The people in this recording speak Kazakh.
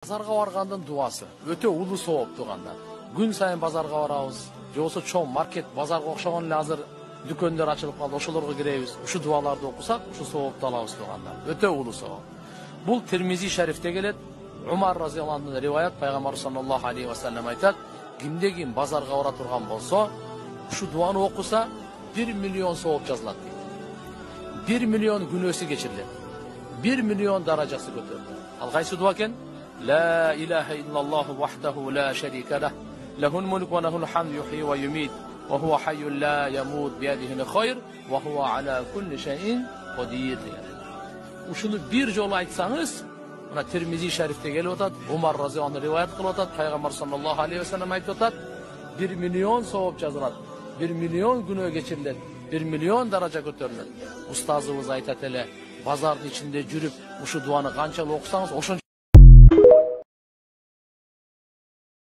Bazarga баргандын дуасы өтө улуу сооп турганда. Күн сайын базарга барабыз. Же болсо чоң маркет, базарга окшогон эле азыр дүкөндөр ачылып калды. Ошолорго киребиз. Ушу дуаларды окусак, ушу соопту алабыз турганда. Өтө улуу сооп. Бул Тирмизи шарифте келет. Умар разыяллаху анху риваят, пайгамбар саллаллаху алейхи ва саллям айтат: кимде ким базарга бара турган болсо, ушу дуаны окуса 1 миллион сооп жазылат дейт. 1 миллион күнөөсү кечирилет. 1 миллион даражасы көтөрүлөт. Ал кайсы дуа экен? لا إله إلا الله وحده لا شريك له له الملك وله الحمد يحيي ويميت وهو حي لا يموت بيده الخير وهو على كل شيء قدير. Ушуну бир жолу айтсаңыз, мына Тирмизи шарифте келип атат, Умар разыяллаху анху риваят кылып атат, пайгамбар саллаллаху алейхи ва саллям айтып атат, 1 миллион сооп жазылат, 1 миллион күнөө кечирилет, 1 миллион даража көтөрүлөт. Устазыбыз айтат эле, базардын ичинде жүрүп, ушу дуаны канчалык окусаңыз, ошончо